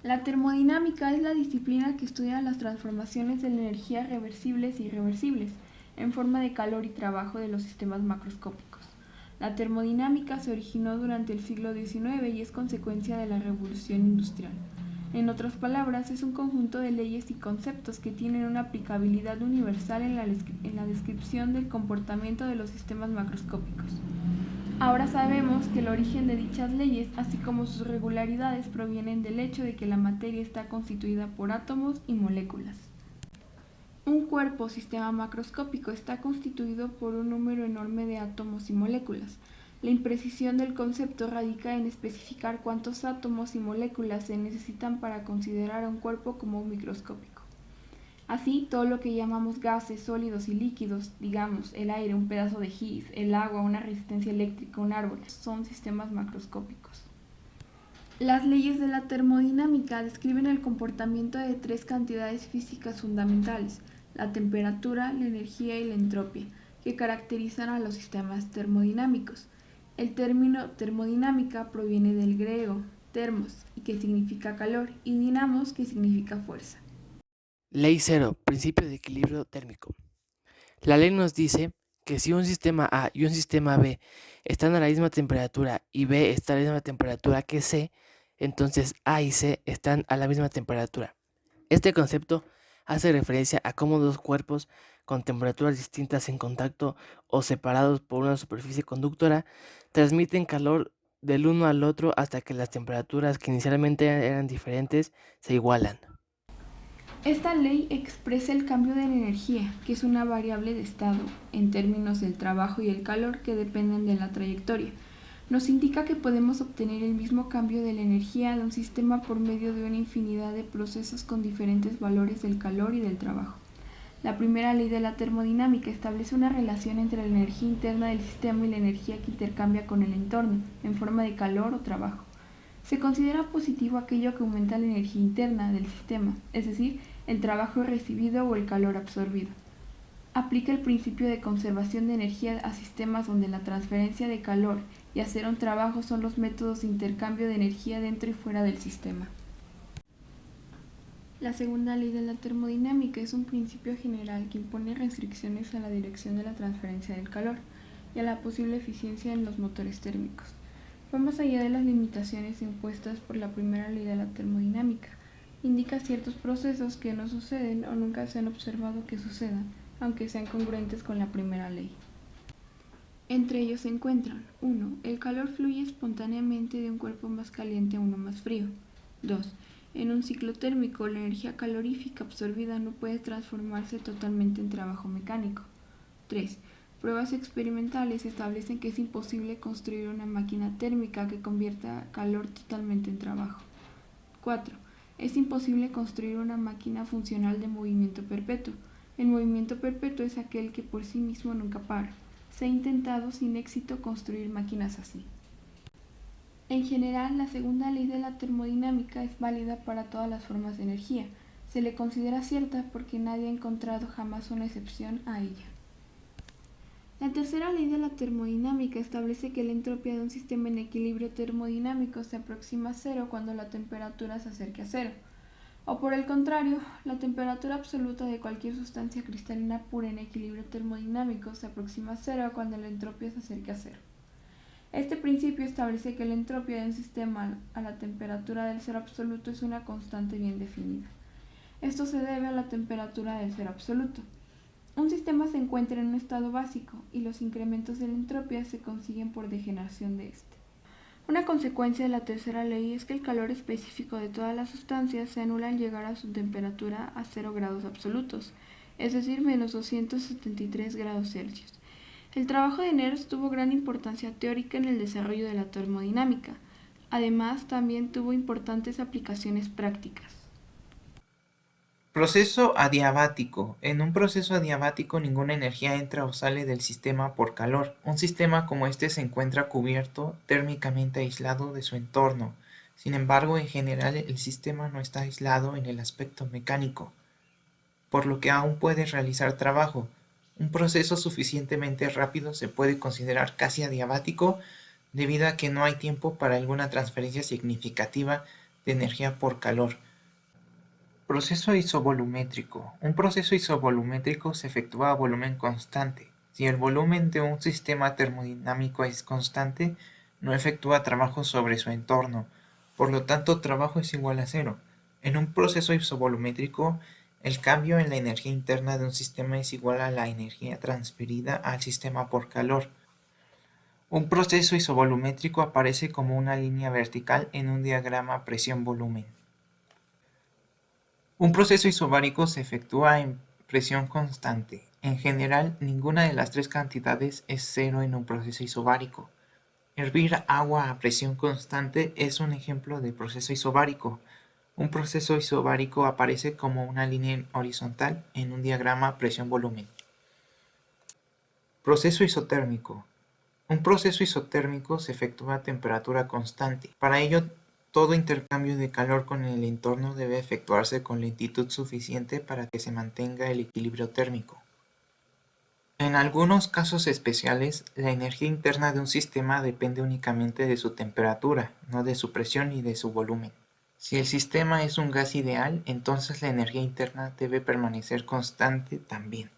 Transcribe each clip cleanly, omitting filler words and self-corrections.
La termodinámica es la disciplina que estudia las transformaciones de la energía reversibles e irreversibles en forma de calor y trabajo de los sistemas macroscópicos. La termodinámica se originó durante el siglo XIX y es consecuencia de la revolución industrial. En otras palabras, es un conjunto de leyes y conceptos que tienen una aplicabilidad universal en la descripción del comportamiento de los sistemas macroscópicos. Ahora sabemos que el origen de dichas leyes, así como sus regularidades, provienen del hecho de que la materia está constituida por átomos y moléculas. Un cuerpo o sistema macroscópico está constituido por un número enorme de átomos y moléculas. La imprecisión del concepto radica en especificar cuántos átomos y moléculas se necesitan para considerar a un cuerpo como microscópico. Así, todo lo que llamamos gases, sólidos y líquidos, digamos, el aire, un pedazo de gis, el agua, una resistencia eléctrica, un árbol, son sistemas macroscópicos. Las leyes de la termodinámica describen el comportamiento de tres cantidades físicas fundamentales: la temperatura, la energía y la entropía, que caracterizan a los sistemas termodinámicos. El término termodinámica proviene del griego termos, que significa calor, y dinamos, que significa fuerza. Ley cero, principio de equilibrio térmico. La ley nos dice que si un sistema A y un sistema B están a la misma temperatura y B está a la misma temperatura que C, entonces A y C están a la misma temperatura. Este concepto hace referencia a cómo dos cuerpos con temperaturas distintas en contacto o separados por una superficie conductora transmiten calor del uno al otro hasta que las temperaturas que inicialmente eran diferentes se igualan. Esta ley expresa el cambio de la energía, que es una variable de estado, en términos del trabajo y el calor que dependen de la trayectoria. Nos indica que podemos obtener el mismo cambio de la energía de un sistema por medio de una infinidad de procesos con diferentes valores del calor y del trabajo. La primera ley de la termodinámica establece una relación entre la energía interna del sistema y la energía que intercambia con el entorno, en forma de calor o trabajo. Se considera positivo aquello que aumenta la energía interna del sistema, es decir, el trabajo recibido o el calor absorbido. Aplica el principio de conservación de energía a sistemas donde la transferencia de calor y hacer un trabajo son los métodos de intercambio de energía dentro y fuera del sistema. La segunda ley de la termodinámica es un principio general que impone restricciones a la dirección de la transferencia del calor y a la posible eficiencia en los motores térmicos. Va más allá de las limitaciones impuestas por la primera ley de la termodinámica. Indica ciertos procesos que no suceden o nunca se han observado que sucedan, aunque sean congruentes con la primera ley. Entre ellos se encuentran: 1. El calor fluye espontáneamente de un cuerpo más caliente a uno más frío. 2. En un ciclo térmico, la energía calorífica absorbida no puede transformarse totalmente en trabajo mecánico. 3. Pruebas experimentales establecen que es imposible construir una máquina térmica que convierta calor totalmente en trabajo. 4. Es imposible construir una máquina funcional de movimiento perpetuo. El movimiento perpetuo es aquel que por sí mismo nunca para. Se ha intentado sin éxito construir máquinas así. En general, la segunda ley de la termodinámica es válida para todas las formas de energía. Se le considera cierta porque nadie ha encontrado jamás una excepción a ella. La tercera ley de la termodinámica establece que la entropía de un sistema en equilibrio termodinámico se aproxima a cero cuando la temperatura se acerque a cero. O por el contrario, la temperatura absoluta de cualquier sustancia cristalina pura en equilibrio termodinámico se aproxima a cero cuando la entropía se acerque a cero. Este principio establece que la entropía de un sistema a la temperatura del cero absoluto es una constante bien definida. Esto se debe a la temperatura del cero absoluto. Un sistema se encuentra en un estado básico y los incrementos de la entropía se consiguen por degeneración de este. Una consecuencia de la tercera ley es que el calor específico de todas las sustancias se anula al llegar a su temperatura a 0 grados absolutos, es decir, menos 273 grados Celsius. El trabajo de Nernst tuvo gran importancia teórica en el desarrollo de la termodinámica. Además, también tuvo importantes aplicaciones prácticas. Proceso adiabático. En un proceso adiabático ninguna energía entra o sale del sistema por calor. Un sistema como este se encuentra cubierto, térmicamente aislado de su entorno. Sin embargo, en general el sistema no está aislado en el aspecto mecánico, por lo que aún puede realizar trabajo. Un proceso suficientemente rápido se puede considerar casi adiabático debido a que no hay tiempo para alguna transferencia significativa de energía por calor. Proceso isovolumétrico. Un proceso isovolumétrico se efectúa a volumen constante. Si el volumen de un sistema termodinámico es constante, no efectúa trabajo sobre su entorno, por lo tanto trabajo es igual a cero. En un proceso isovolumétrico, el cambio en la energía interna de un sistema es igual a la energía transferida al sistema por calor. Un proceso isovolumétrico aparece como una línea vertical en un diagrama presión-volumen. Un proceso isobárico se efectúa en presión constante. En general, ninguna de las tres cantidades es cero en un proceso isobárico. Hervir agua a presión constante es un ejemplo de proceso isobárico. Un proceso isobárico aparece como una línea horizontal en un diagrama presión-volumen. Proceso isotérmico. Un proceso isotérmico se efectúa a temperatura constante. Para ello, todo intercambio de calor con el entorno debe efectuarse con lentitud suficiente para que se mantenga el equilibrio térmico. En algunos casos especiales, la energía interna de un sistema depende únicamente de su temperatura, no de su presión ni de su volumen. Si el sistema es un gas ideal, entonces la energía interna debe permanecer constante también.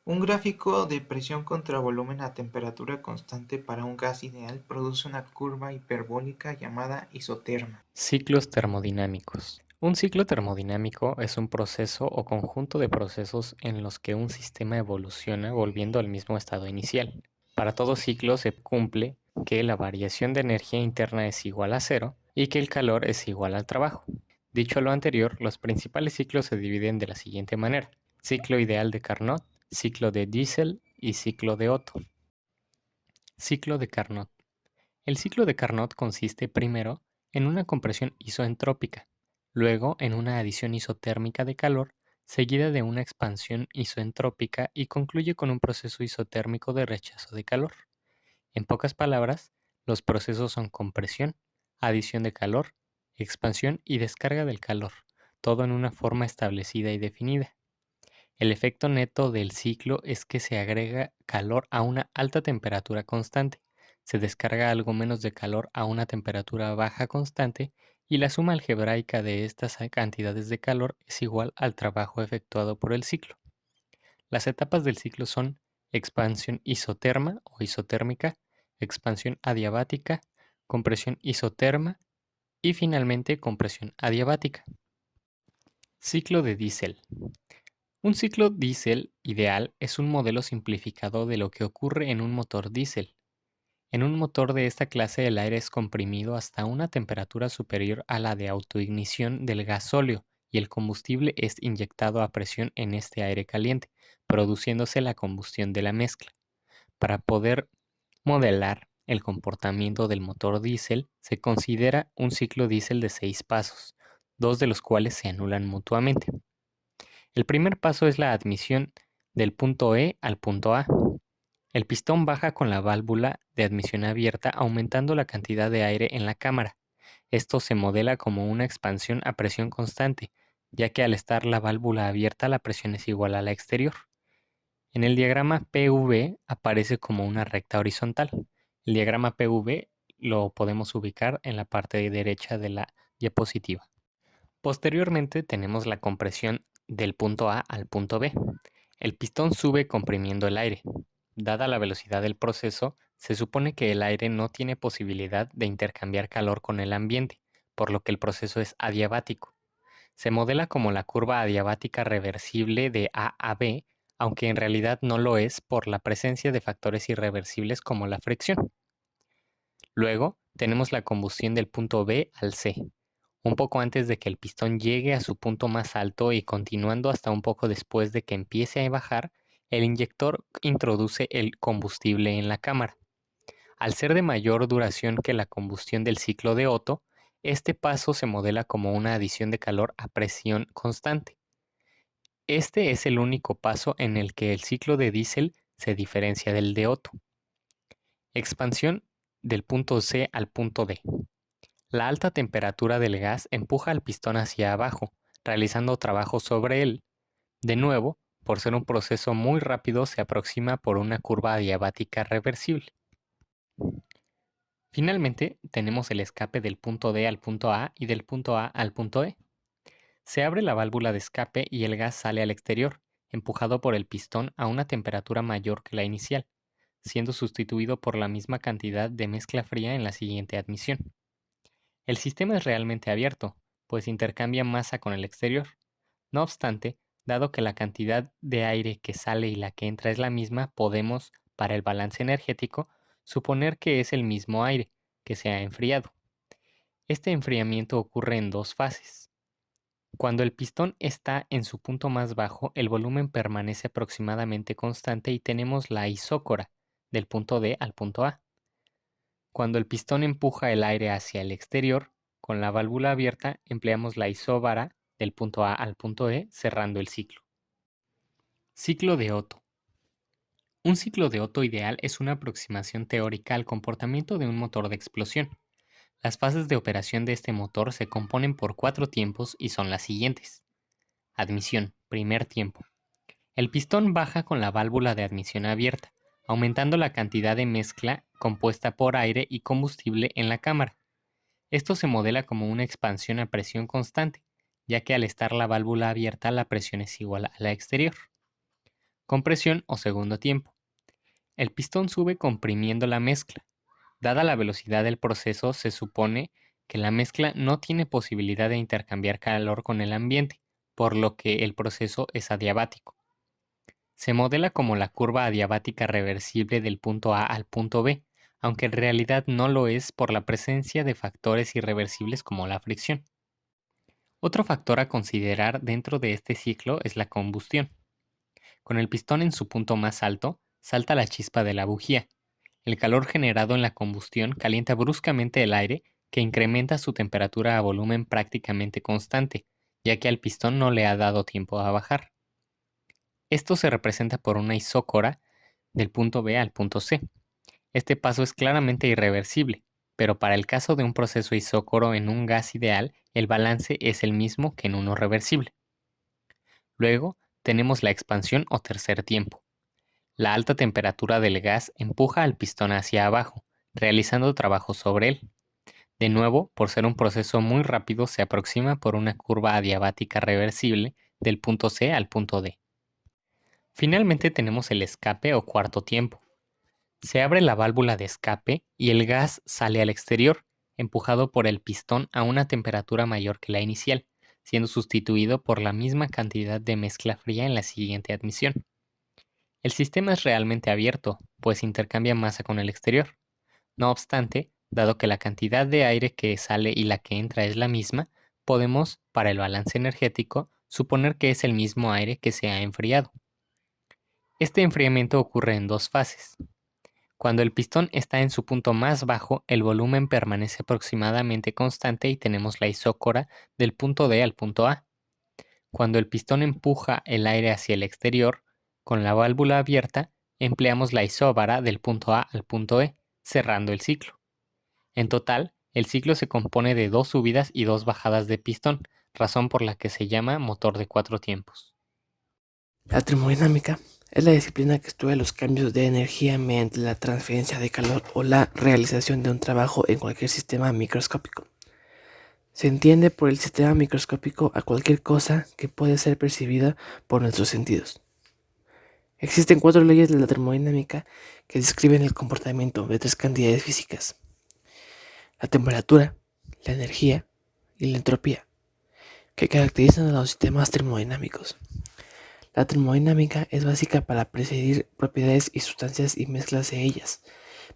Un gráfico de presión contra volumen a temperatura constante para un gas ideal produce una curva hiperbólica llamada isoterma. Ciclos termodinámicos. Un ciclo termodinámico es un proceso o conjunto de procesos en los que un sistema evoluciona volviendo al mismo estado inicial. Para todo ciclo se cumple que la variación de energía interna es igual a cero y que el calor es igual al trabajo. Dicho lo anterior, los principales ciclos se dividen de la siguiente manera: ciclo ideal de Carnot, ciclo de Diesel y ciclo de Otto. Ciclo de Carnot. El ciclo de Carnot consiste primero en una compresión isoentrópica, luego en una adición isotérmica de calor, seguida de una expansión isoentrópica y concluye con un proceso isotérmico de rechazo de calor. En pocas palabras, los procesos son compresión, adición de calor, expansión y descarga del calor, todo en una forma establecida y definida. El efecto neto del ciclo es que se agrega calor a una alta temperatura constante, se descarga algo menos de calor a una temperatura baja constante y la suma algebraica de estas cantidades de calor es igual al trabajo efectuado por el ciclo. Las etapas del ciclo son expansión isoterma o isotérmica, expansión adiabática, compresión isoterma y finalmente compresión adiabática. Ciclo de Diesel. Un ciclo diésel ideal es un modelo simplificado de lo que ocurre en un motor diésel. En un motor de esta clase el aire es comprimido hasta una temperatura superior a la de autoignición del gasóleo y el combustible es inyectado a presión en este aire caliente, produciéndose la combustión de la mezcla. Para poder modelar el comportamiento del motor diésel, se considera un ciclo diésel de 6 pasos, 2 de los cuales se anulan mutuamente. El primer paso es la admisión del punto E al punto A. El pistón baja con la válvula de admisión abierta, aumentando la cantidad de aire en la cámara. Esto se modela como una expansión a presión constante, ya que al estar la válvula abierta la presión es igual a la exterior. En el diagrama PV aparece como una recta horizontal. El diagrama PV lo podemos ubicar en la parte derecha de la diapositiva. Posteriormente tenemos la compresión del punto A al punto B. El pistón sube comprimiendo el aire. Dada la velocidad del proceso, se supone que el aire no tiene posibilidad de intercambiar calor con el ambiente, por lo que el proceso es adiabático. Se modela como la curva adiabática reversible de A a B, aunque en realidad no lo es por la presencia de factores irreversibles como la fricción. Luego tenemos la combustión del punto B al C, un poco antes de que el pistón llegue a su punto más alto y continuando hasta un poco después de que empiece a bajar, el inyector introduce el combustible en la cámara. Al ser de mayor duración que la combustión del ciclo de Otto, este paso se modela como una adición de calor a presión constante. Este es el único paso en el que el ciclo de Diesel se diferencia del de Otto. Expansión del punto C al punto D. La alta temperatura del gas empuja al pistón hacia abajo, realizando trabajo sobre él. De nuevo, por ser un proceso muy rápido, se aproxima por una curva adiabática reversible. Finalmente, tenemos el escape del punto D al punto A y del punto A al punto E. Se abre la válvula de escape y el gas sale al exterior, empujado por el pistón a una temperatura mayor que la inicial, siendo sustituido por la misma cantidad de mezcla fría en la siguiente admisión. El sistema es realmente abierto, pues intercambia masa con el exterior. No obstante, dado que la cantidad de aire que sale y la que entra es la misma, podemos, para el balance energético, suponer que es el mismo aire, que se ha enfriado. Este enfriamiento ocurre en dos fases. Cuando el pistón está en su punto más bajo, el volumen permanece aproximadamente constante y tenemos la isócora, del punto D al punto A. Cuando el pistón empuja el aire hacia el exterior, con la válvula abierta empleamos la isóbara, del punto A al punto E, cerrando el ciclo. Ciclo de Otto. Un ciclo de Otto ideal es una aproximación teórica al comportamiento de un motor de explosión. Las fases de operación de este motor se componen por 4 tiempos y son las siguientes. Admisión, primer tiempo. El pistón baja con la válvula de admisión abierta, aumentando la cantidad de mezcla compuesta por aire y combustible en la cámara. Esto se modela como una expansión a presión constante, ya que al estar la válvula abierta la presión es igual a la exterior. Compresión o segundo tiempo. El pistón sube comprimiendo la mezcla. Dada la velocidad del proceso, se supone que la mezcla no tiene posibilidad de intercambiar calor con el ambiente, por lo que el proceso es adiabático. Se modela como la curva adiabática reversible del punto A al punto B, aunque en realidad no lo es por la presencia de factores irreversibles como la fricción. Otro factor a considerar dentro de este ciclo es la combustión. Con el pistón en su punto más alto, salta la chispa de la bujía. El calor generado en la combustión calienta bruscamente el aire, que incrementa su temperatura a volumen prácticamente constante, ya que al pistón no le ha dado tiempo a bajar. Esto se representa por una isócora del punto B al punto C. Este paso es claramente irreversible, pero para el caso de un proceso isócoro en un gas ideal, el balance es el mismo que en uno reversible. Luego, tenemos la expansión o tercer tiempo. La alta temperatura del gas empuja al pistón hacia abajo, realizando trabajo sobre él. De nuevo, por ser un proceso muy rápido, se aproxima por una curva adiabática reversible del punto C al punto D. Finalmente tenemos el escape o cuarto tiempo. Se abre la válvula de escape y el gas sale al exterior, empujado por el pistón a una temperatura mayor que la inicial, siendo sustituido por la misma cantidad de mezcla fría en la siguiente admisión. El sistema es realmente abierto, pues intercambia masa con el exterior. No obstante, dado que la cantidad de aire que sale y la que entra es la misma, podemos, para el balance energético, suponer que es el mismo aire que se ha enfriado. Este enfriamiento ocurre en dos fases. Cuando el pistón está en su punto más bajo, el volumen permanece aproximadamente constante y tenemos la isócora del punto D al punto A. Cuando el pistón empuja el aire hacia el exterior, con la válvula abierta, empleamos la isóbara del punto A al punto E, cerrando el ciclo. En total, el ciclo se compone de 2 subidas y 2 bajadas de pistón, razón por la que se llama motor de 4 tiempos. La termodinámica es la disciplina que estudia los cambios de energía mediante la transferencia de calor o la realización de un trabajo en cualquier sistema microscópico. Se entiende por el sistema microscópico a cualquier cosa que puede ser percibida por nuestros sentidos. Existen 4 leyes de la termodinámica que describen el comportamiento de 3 cantidades físicas: la temperatura, la energía y la entropía, que caracterizan a los sistemas termodinámicos. La termodinámica es básica para predecir propiedades y sustancias y mezclas de ellas.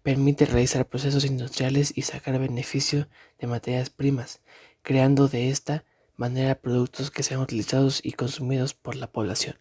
Permite realizar procesos industriales y sacar beneficio de materias primas, creando de esta manera productos que sean utilizados y consumidos por la población.